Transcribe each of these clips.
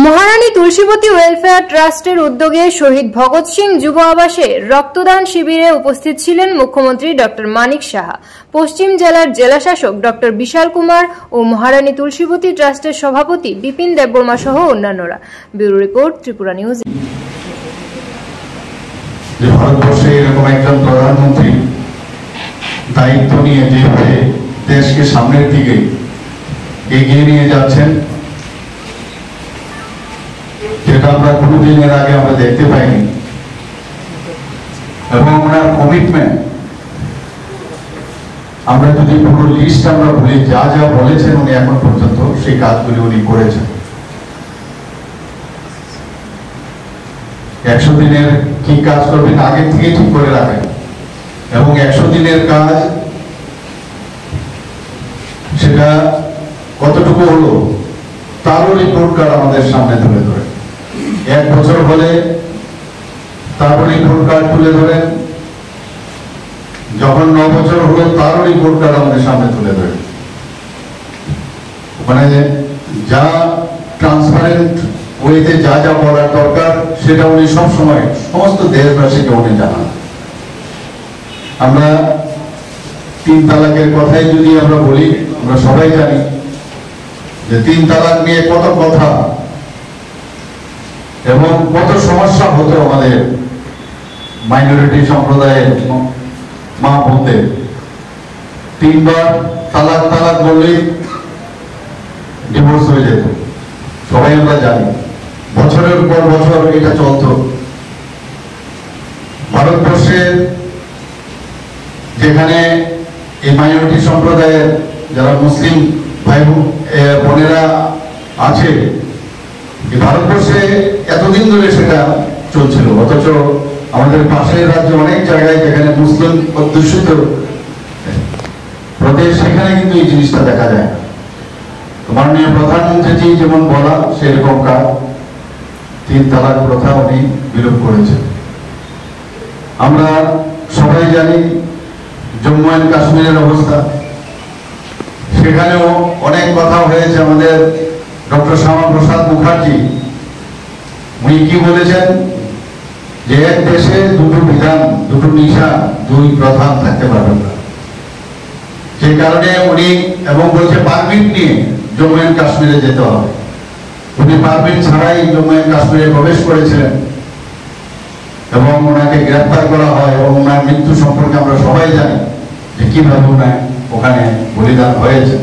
মহারানী Tulsibati welfare ট্রাস্টের উদ্যোগে শহীদ ভগৎ সিং যুব আবাসে রক্তদান শিবিরে উপস্থিত ছিলেন মুখ্যমন্ত্রী ডক্টর মানিক সাহা, পশ্চিম জেলার জেলাশাসক ডক্টর বিশাল কুমার ও মহারানী তুলসীবতী ট্রাস্টের সভাপতি বিপিন দেববর্মা সহ অন্যান্যরা। Bureau report, Tripura news. ভারতবর্ষে এরকম একজন প্রধানমন্ত্রী দায়িত্ব নিয়ে যেভাবে দেশকে সামনের দিকে এগিয়ে নিয়ে যাচ্ছেন, যেটা আমরা কোনোদিনের আগে আমরা দেখতে পাইনি, এবং ওনার কমিটমেন্ট, আমরা যদি পুরো লিস্ট আমরা বলি, যা যা বলেছেন উনি এখন পর্যন্ত সেই কাজগুলি উনি করেছেন। 100 দিনের কি কাজ করবেন আগে থেকে ঠিক করে রাখেন, এবং 100 দিনের কাজ সেটা কতটুকু হলো তারও রিপোর্ট কার্ড আমাদের সামনে তুলে ধরে। 1 বছর হলে তারও রিপোর্ট কার্ড তুলে ধরেন, যখন 9 বছর হলো তারও রিপোর্ট কার্ড আমাদের সামনে তুলে ধরে। মানে যা ট্রান্সপারেন্ট ওয়েতে যা যা বলার দরকার সেটা উনি সবসময় সমস্ত দেশবাসীকে উনি জানান। আমরা 3 তালাকের কথাই যদি আমরা বলি, আমরা সবাই জানি যে 3 তালাক নিয়ে কত কথা এবং কত সমস্যা হতো আমাদের মাইনরিটি সম্প্রদায়ের মা বোনদের। 3 বার তালাক তালাক বললেই ডিভোর্স হয়ে যেত, সবাই আমরা জানি। বছরের পর বছর এটা চলত। ভারতবর্ষে যেখানে এই মাইনরিটি সম্প্রদায়ের যারা মুসলিম ভাই বোনেরা আছে, ভারতবর্ষে এতদিন ধরে সেটা চলছিল, অথচ আমাদের পাশের রাজ্য অনেক জায়গায় যেখানে মুসলিম অধ্যুষিত প্রদেশ, সেখানে কিন্তু এই জিনিসটা দেখা যায়। মাননীয় প্রধানমন্ত্রীজি যেমন বলা সেরকম কাজ 3 তালাক প্রথা উনি বিলোপ করেছেন। আমরা সবাই জানি জম্মু অ্যান্ড কাশ্মীরের অবস্থা, সেখানেও অনেক কথা হয়েছে। আমাদের ডক্টর শ্যামাপ্রসাদ মুখার্জি উনি কি বলেছেন যে এক দেশে 2টো বিধান, 2টো নিশান, 2 প্রধান থাকতে পারবেন না। সেই কারণে উনি এবং বলছে পারমিট নিয়ে জম্মু অ্যান্ড কাশ্মীরে যেতে হবে। উনি পারমিট ছাড়াই জম্মু অ্যান্ড কাশ্মীরে প্রবেশ করেছিলেন এবং ওনাকে গ্রেফতার করা হয়, এবং ওনার মৃত্যু সম্পর্কে আমরা সবাই জানি যে কিভাবে ওনার ওখানে বলিদান হয়েছে।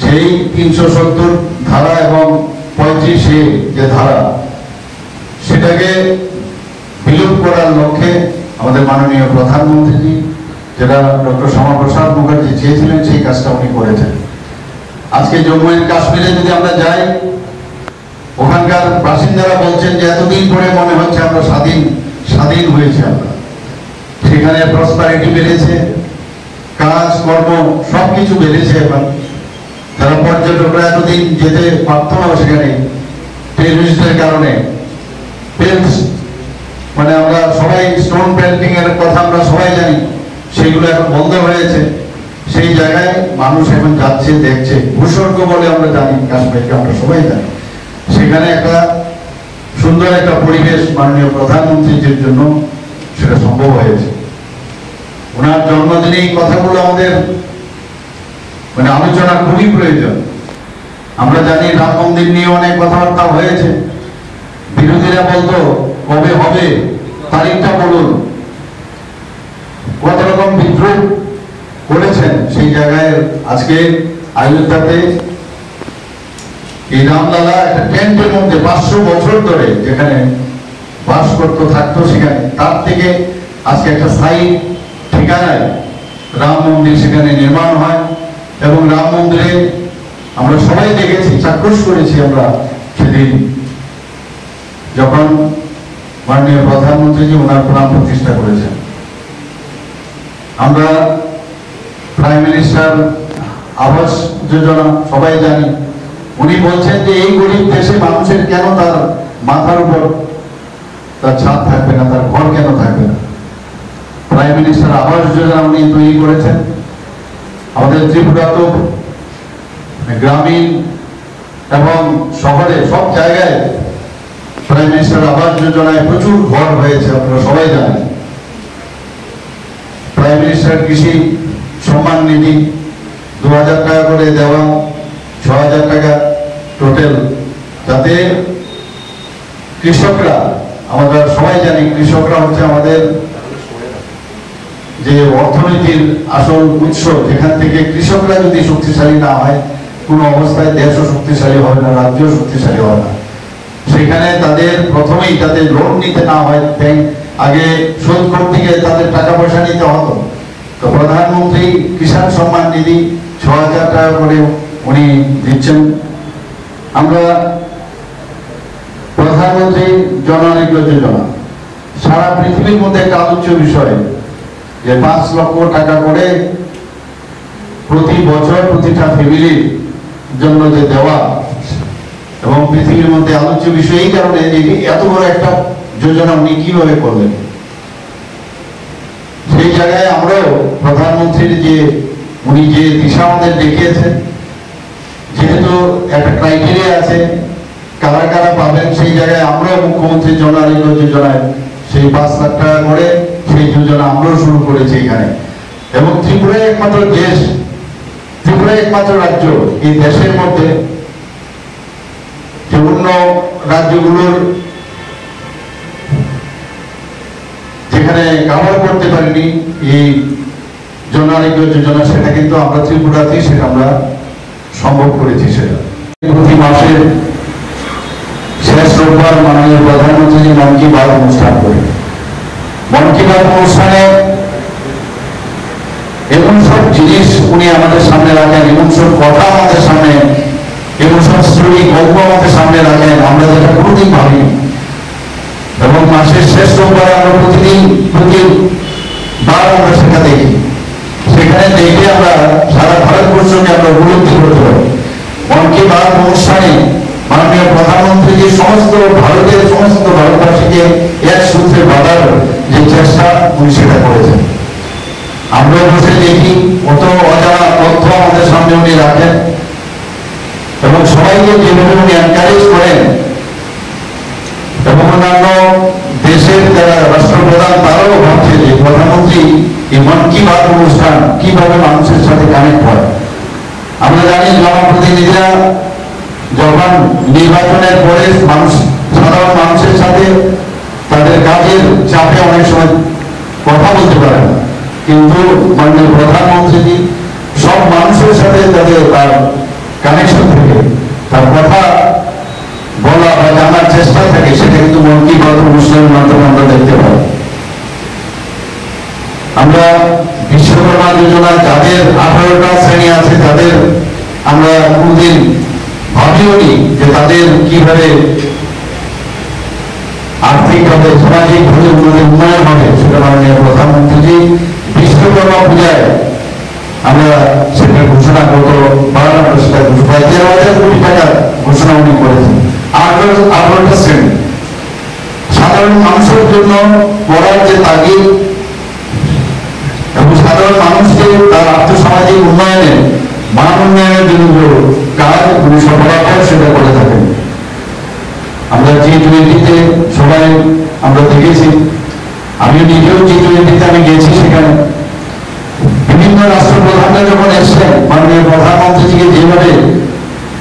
সেই 370 ধারা এবং 35 যে ধারা, সেটাকে বিলোপ করার লক্ষ্যে আমাদের মাননীয় প্রধানমন্ত্রী, যেটা ডক্টর শ্যামাপ্রসাদ মুখার্জি চেয়েছিলেন, সেই কাজটা উনি করেছেন। আজকে জম্মু অ্যান্ড কাশ্মীরে যদি আমরা যাই, ওখানকার বাসিন্দারা বলছেন যে এতদিন পরে মনে হচ্ছে আমরা স্বাধীন হয়েছে। আমরা সেখানে প্রসপারিটি বেড়েছে, কাজ কর্ম সবকিছু বেড়েছে। এখন যারা পর্যটকরা এতদিন যেতে পারত না সেখানে টেররিস্টদের কারণে, মানে আমরা সবাই স্টোন পেন্টিং এর কথা আমরা সবাই জানি, সেগুলো এখন বন্ধ হয়েছে। সেই জায়গায় মানুষ এখন যাচ্ছে, দেখছে। ভূস্বর্গ বলে আমরা জানি কাশ্মীরকে, আমরা সবাই জানি। সেখানে একটা সুন্দর একটা পরিবেশ মাননীয় প্রধানমন্ত্রীর জন্য সেটা সম্ভব হয়েছে। ওনার জন্মদিনে এই কথাগুলো আমাদের মানে আলোচনা খুবই প্রয়োজন। আমরা জানি রাম মন্দির নিয়ে অনেক কথাবার্তা হয়েছে। বিরোধীরা বলতো কবে হবে, তারিখটা বলুন। কত রকম বিদ্রোহ করেছেন সেই জায়গায়। আজকে অযোধ্যাতে এই রামলালা একটা টেন্টের মধ্যে 500 বছর ধরে যেখানে বাস করতো থাকতো, সেখানে তার থেকে আজকে একটা স্থায়ী ঠিকানায় রাম মন্দির সেখানে নির্মাণ হয়। এবং রাম মন্দিরে আমরা সবাই দেখেছি, চাক্ষুষ করেছি আমরা সেদিন যখন মাননীয় প্রধানমন্ত্রীজি ওনার প্রাণ প্রতিষ্ঠা করেছেন। আমরা প্রাইম মিনিস্টার আবাস যোজনা সবাই জানি। উনি বলছেন যে এই গরিব দেশে মানুষের কেন তার মাথার উপর তার ছাদ থাকবে না, তার ঘর কেন থাকবে না। প্রাইম মিনিস্টার আবাস যোজনা উনি তৈরি করেছেন। আমাদের ত্রিপুরা তো গ্রামীণ এবং শহরে সব জায়গায় প্রাইম মিনিস্টার আবাস যোজনায় প্রচুর ঘর হয়েছে, আপনারা সবাই জানেন। প্রাইম মিনিস্টার কৃষি সম্মান নিধি 2000 টাকা করে দেওয়া, 6000 টাকা টোটাল, যাতে কৃষকরা, আমরা সবাই জানি কৃষকরা হচ্ছে আমাদের যে অর্থনীতির আসল উৎস, যেখান থেকে কৃষকরা যদি শক্তিশালী না হয় কোন অবস্থায় দেশও শক্তিশালী হবে না, রাজ্য শক্তিশালী হবে না। সেখানে তাদের প্রথমেই তাদের লোন নিতে না হয়, ব্যাংক আগে শোধ করতে গিয়ে তাদের টাকা পয়সা নিতে হতো। তো প্রধানমন্ত্রী কিষাণ সম্মান নিধি 6000 টাকা করে উনি দিচ্ছেন। আমরা প্রধানমন্ত্রী জন আরোগ্য যোজনা সারা পৃথিবীর মধ্যে একটা আলোচ্য বিষয়, যে 5 লক্ষ টাকা করে প্রতি বছর প্রতিটা ফ্যামিলির জন্য যে দেওয়া, এবং পৃথিবীর মধ্যে আলোচ্য বিষয় এই কারণে যে এত বড় একটা যোজনা উনি কিভাবে করলেন। সেই জায়গায় আমরাও প্রধানমন্ত্রীর যে উনি যে দিশা আমাদের দেখিয়েছেন, যেহেতু একটা ক্রাইটেরিয়া আছে কারা কারা পাবেন, সেই জায়গায় আমরাও মুখ্যমন্ত্রী জন আরোগ্য যোজনায় সেই 5 লাখ টাকা করে সেই যোজনা আমরাও শুরু করেছি এখানে। এবং ত্রিপুরা একমাত্র দেশ, ত্রিপুরা একমাত্র রাজ্য এই দেশের মধ্যে যে অন্য রাজ্যগুলোর যেখানে কভার করতে পারিনি এই জন আরোগ্য যোজনা, সেটা কিন্তু আমরা ত্রিপুরাতেই সেটা আমরা সম্ভব করেছি। সেটা প্রতি মাসের শেষ রোববার মাননীয় প্রধানমন্ত্রী মন কি বাত অনুষ্ঠান করে, মন কি বাত অনুষ্ঠানে এমন সব জিনিস উনি আমাদের সামনে রাখেন, এমন সব কথা আমাদের সামনে, এমন সব স্টোরি গল্প আমাদের সামনে রাখেন আমরা যেটা কোনোদিন ভাবিনি। এবং মাসের শেষ রোববার আমরা প্রতিবার আমরা সেটা দেখি, সেখানে দেখে আমরা সারা ভারতবর্ষকে আমরা উপলব্ধি করতে পারি। মন কি বাত অনুষ্ঠানে মাননীয় প্রধানমন্ত্রী যে সমস্ত ভারতের সমস্ত ভারতবাসীকে এক সূত্রে বাঁধার যে চেষ্টা উনি সেটা করেছেন। আমরা বসে দেখি কত অজানা তথ্য আমাদের সামনে উনি রাখেন, এবং সবাইকে যেভাবে উনি এনকারেজ করেন, এবং অন্যান্য দেশের যারা রাষ্ট্রপ্রধান তারাও ভাবছে যে প্রধানমন্ত্রী এই মন কি বাত অনুষ্ঠান কিভাবে মানুষের সাথে কানেক্ট হয়। আমরা জানি জনপ্রতিনিধিরা যখন নির্বাচনের পরে সাধারণ মানুষের সাথে তাদের কাজের চাপে অনেক সময় কথা বলতে পারে না, কিন্তু মাননীয় প্রধানমন্ত্রী সব মানুষের সাথে তাদের তার কানেকশন থাকে, তার কথা বলা বা জানার চেষ্টা থাকে, সেটা কিন্তু মন কি বাত অনুষ্ঠানের মাধ্যমে আমরা দেখতে পাই। আমরা বিশ্বকর্মা যোজনা যাদের 18টা শ্রেণী আছে তাদের আমরা কোনদিন ভাবিওনি যে তাদের কিভাবে আর্থিকভাবে সামাজিকভাবে উন্নয়ন হবে, সেটা মাননীয় প্রধানমন্ত্রী বিশ্বকর্মা পূজায় আমরা সেটা ঘোষণা করতে বাড়ানোর সেটা প্রায় 13,000 কোটি টাকা ঘোষণা উনি করেছেন। 18টা শ্রেণী সাধারণ মানুষের জন্য পড়ার যে তাগিদ এবং সাধারণ মানুষকে তার আর্থসামাজিক উন্নয়নে মান উন্নয়নের জন্য কাজ উনি সফলতার সেটা করে থাকেন। আমরা G20-তে সবাই আমরা দেখেছি, আমি নিজেও G20-তে আমি গেছি, সেখানে বিভিন্ন রাষ্ট্রপ্রধানরা যখন এসছেন মাননীয় প্রধানমন্ত্রীজিকে যেভাবে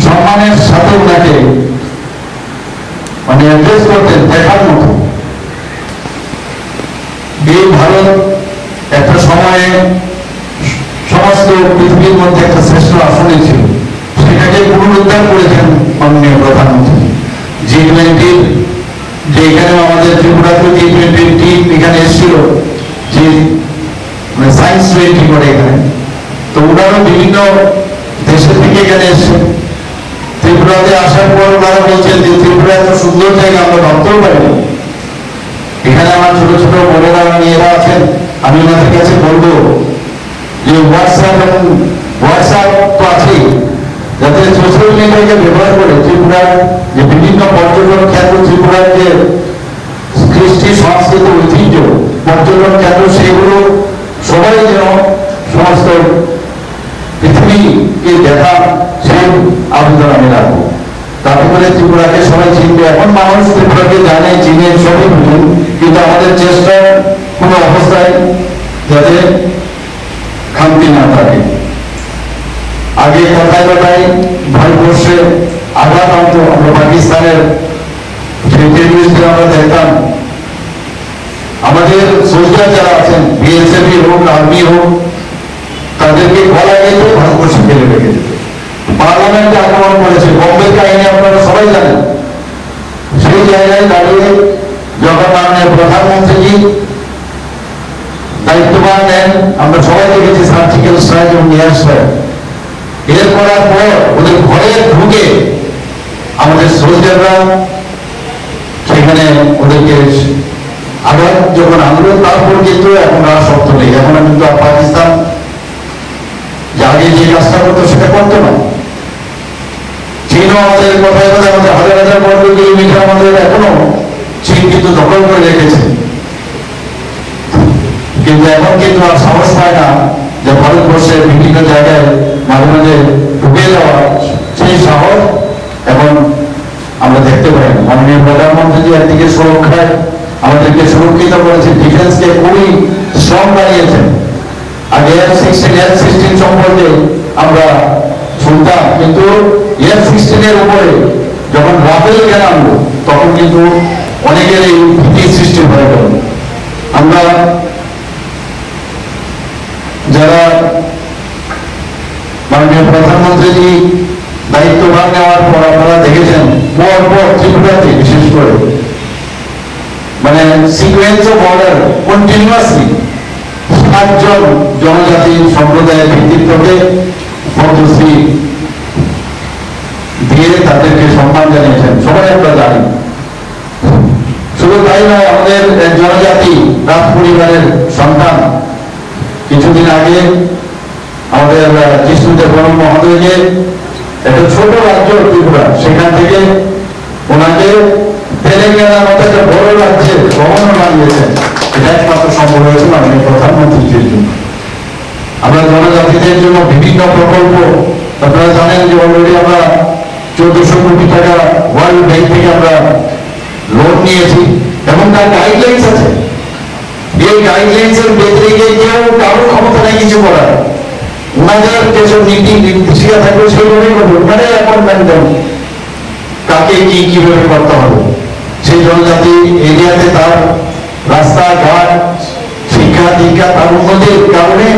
সম্মানের সাথে ওনাকে মানে অ্যাড্রেস করতেন দেখার মতো। এই ভারত একটা সময়ে সমস্ত পৃথিবীর মধ্যে একটা শ্রেষ্ঠ আসনে ছিল, সেটাকে পুনরুদ্ধার করেছেন মাননীয় প্রধানমন্ত্রী। G20 যে এখানে আমাদের ত্রিপুরাতেও G20 টিম এখানে এসেছিল, যে মানে সায়েন্স 20 করে এখানে, তো ওনারও বিভিন্ন দেশের থেকে এখানে এসছে। ত্রিপুরাতে আসার পর ওনারা বলছেন যে ত্রিপুরা এত সুন্দর জায়গা আমরা ভাবতেও পারিনি। এখানে আমার ছোট ছোট বোনেরা মেয়েরা আছেন, আমি ওনাদের কাছে বলবো যে হোয়াটসঅ্যাপ তো আছেই, যাতে সোশ্যাল মিডিয়াকে ব্যবহার করে ত্রিপুরার যে বিভিন্ন পর্যটন কেন্দ্র, ত্রিপুরার যে কৃষ্টি সংস্কৃতি ঐতিহ্য পর্যটন কেন্দ্র, সেগুলো সবাই যেন সমস্ত পৃথিবীকে দেখা, সেই আবেদন আমি রাখবো। তাতে করে ত্রিপুরাকে সবাই চিনবে। এখন মানুষ ত্রিপুরাকে জানে, চিনে, সবই বুঝুন, কিন্তু আমাদের চেষ্টা কোনো অবস্থায় যাতে খামতি না থাকে। আগে কথায় কথায় ভারতবর্ষে আঘাত আনতো, আমরা পাকিস্তানের সেই টেলিভিশনে আমরা দেখতাম আমাদের সোলজার যারা আছেন, বিএসএফ হোক, আর্মি হোক, তাদেরকে গলা কেটে ভারতবর্ষে ফেলে রেখে যেত। পার্লামেন্টে আক্রমণ করেছে, বম্বের কাহিনী আপনারা সবাই জানেন। সেই জায়গায় দাঁড়িয়ে যখন মাননীয় প্রধানমন্ত্রীজি দায়িত্বভার নেন, আমরা সবাই দেখেছি সার্জিক্যাল স্ট্রাইক এবং এয়ার স্ট্রাইক। এর করার পর ওদের ঘরে ঢুকে আমাদের সোলজাররা সেখানে ওদেরকে আঘাত যখন আনলো, তারপর কিন্তু এখন আর শক্ত নেই। এখন কিন্তু পাকিস্তান যে আগে যে কাজটা করতো সেটা করতো না। চীনও আমাদের কথায় কথায় আমাদের হাজার হাজার বর্গ কিলোমিটার আমাদের এখনো চীন কিন্তু দখল করে রেখেছে, কিন্তু এখন কিন্তু আর সাহস পায় না যে ভারতবর্ষের বিভিন্ন জায়গায় মাঝে মাঝে ঢুকে যাওয়া। সেই সাহস এখন আমরা দেখতে পাই। মাননীয় প্রধানমন্ত্রী একদিকে সুরক্ষায় আমাদেরকে সুরক্ষিত করেছে, ডিফেন্সকে খুবই স্ট্রং বানিয়েছেন। আগে F-16 সম্পর্কে আমরা শুনতাম, কিন্তু F-16 এর উপরে যখন রাফেল জ্ঞান আনলো তখন কিন্তু অনেকের এই ভীতির সৃষ্টি হয়ে গেল। আমরা যারা মাননীয় প্রধানমন্ত্রী দায়িত্বভার নেওয়ার পর আপনারা দেখেছেন পর পর ত্রিপুরাতে বিশেষ করে মানে সিকোয়েন্স অফ অর্ডার কন্টিনিউয়াসলি 7 জন জনজাতি সম্প্রদায়ের ব্যক্তিত্বকে পদ্মশ্রী দিয়ে তাদেরকে সম্মান জানিয়েছেন, সবাই আমরা জানি। শুধু তাই নয়, আমাদের জনজাতি রাজ পরিবারের সন্তান কিছুদিন আগে আমাদের জিষ্ণুদেব বর্মন মহোদয়কে, একটা ছোট রাজ্য ত্রিপুরা, সেখান থেকে ওনাকে তেলেঙ্গানার মতো একটা বড় রাজ্যের গভর্নর বানিয়েছেন। এটা একমাত্র সম্ভব হয়েছে মাননীয় প্রধানমন্ত্রীর জন্য। আমরা জনজাতিদের জন্য বিভিন্ন প্রকল্প, আপনারা জানেন যে অলরেডি আমরা 1400 কোটি টাকা ওয়ার্ল্ড ব্যাংক থেকে আমরা লোন নিয়েছি এবং তার গাইডলাইন্স আছে। এই গাইডলাইন্সের ভেতরে গিয়ে কেউ কারোর ক্ষমতা নেই কিছু করার। ওনাদের যেসব নীতি নির্দেশিকা থাকবে সেইভাবেই করবে। ওনারা অ্যাপয়েন্টমেন্ট দেন কাকে কি কিভাবে করতে হবে। সেই জনজাতি এরিয়াতে তার রাস্তাঘাট, শিক্ষা দীক্ষা, তার উন্নতির কারণে